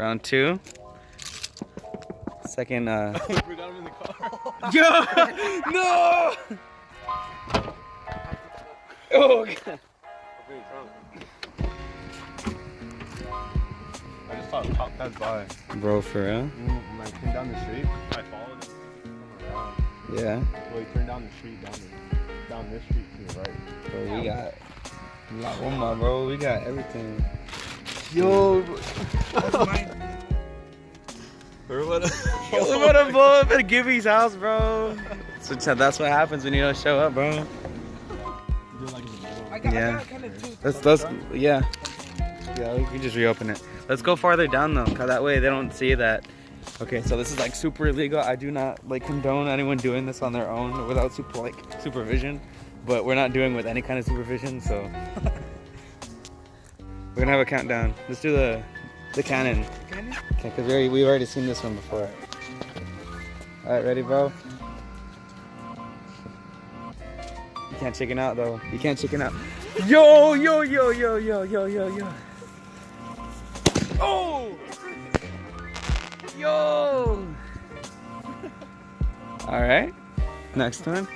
Round 2. Second, We forgot him in the car. Yo! No! Oh, God. I just saw a cop pass by. Bro, for real? When I came down the street, I followed him. Around. Yeah. Well, he turned down the street, down this street to the right. Bro, we got La Oma, bro. We got everything. Yo! We're about to blow up at Gibby's house, bro. So that's what happens when you don't show up, bro. Yeah. Let's yeah. Yeah, we can just reopen it. Let's go farther down though, cause that way they don't see that. Okay, so this is like super illegal. I do not like condone anyone doing this on their own without supervision, but we're not doing with any kind of supervision, so we're gonna have a countdown. Let's do the cannon. Okay, cause we've already seen this one before. All right, ready, bro? You can't chicken out though. You can't chicken out. Yo, yo, yo, yo, yo, yo, yo, yo. Oh! Yo! All right. Next one.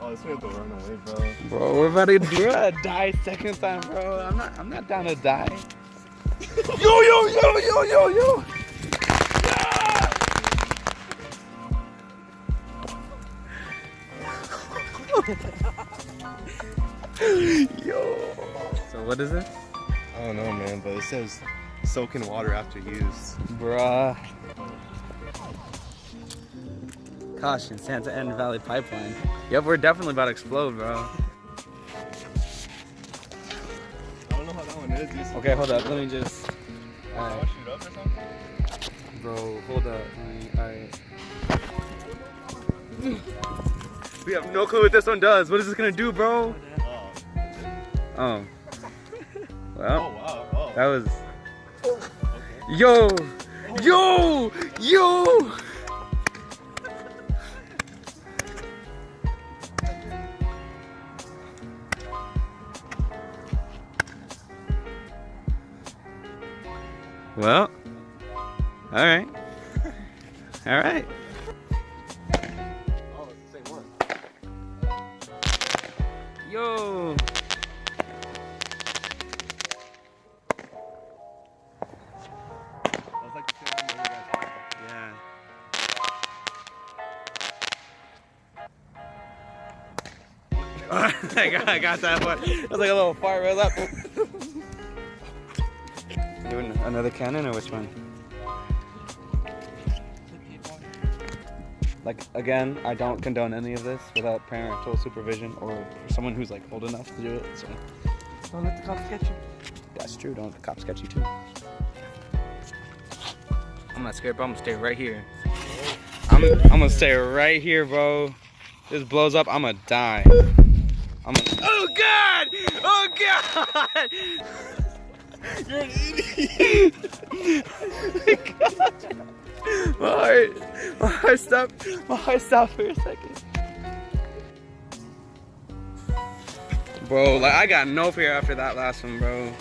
Oh, this way to run away, bro. Bro, we're about to die second time, bro. I'm not down to die. Yo, yo, yo, yo, yo, yo. Yo. So what is it? I don't know, man, but it says soak in water after use. Bruh. Caution, Santa Ana Valley Pipeline. Yep, we're definitely about to explode, bro. I don't know how that one is. Okay, hold up. Let me just... Alright. Shoot up or something? Bro, hold up. Alright. We have no clue what this one does. What is this gonna do, bro? Oh. Well, wow. that was... Okay. Yo! Yo! Yo! Well, all right. Oh, it's the same one. Yo. That's like the same one that you guys Yeah. I got that one. It was like a little fart right up. Doing another cannon or which one? Like, again, I don't condone any of this without parental supervision or someone who's like old enough to do it, so. Don't let the cops get you. That's true, don't let the cops get you too. I'm not scared, bro. I'm gonna stay right here. I'm gonna stay right here, bro. This blows up, I'm gonna die. Oh God! Oh God! You're an idiot. My heart stopped for a second. Bro, like I got no fear after that last one, bro.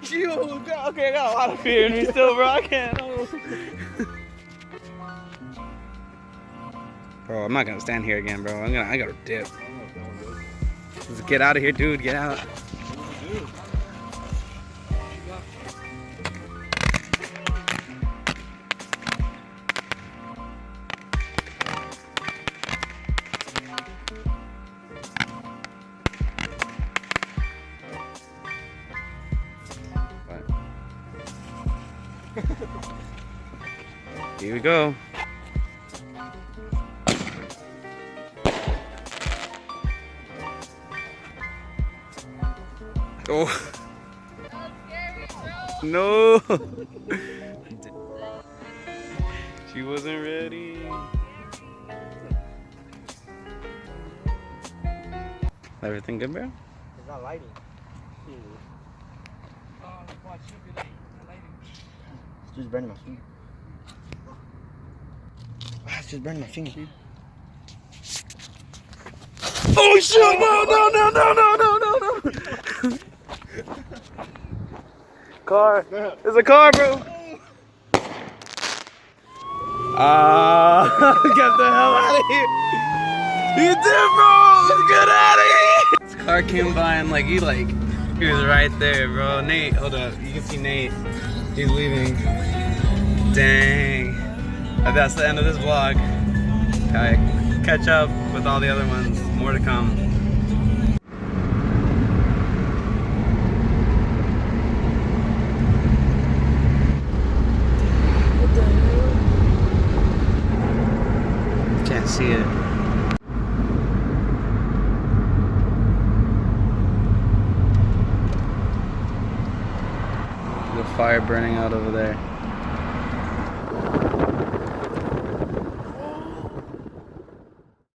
Yo, God, okay, I got a lot of fear in me still, bro. I can't. Oh. Bro, I'm not gonna stand here again, bro. I gotta dip. Just get out of here, dude. Get out. Here we go. Oh. No. She wasn't ready. Everything good, bro? It's not lighting. It's just burning my finger. It's just burning my finger, dude. Oh shit! No! Car. There's a car, bro. Get the hell out of here! You did, bro! Let's get out of here! This car came by and he was right there, bro. Nate, hold up. You can see Nate. He's leaving. Dang. That's the end of this vlog. Okay, catch up with all the other ones. More to come. What the hell? Can't see it. The fire burning out over there.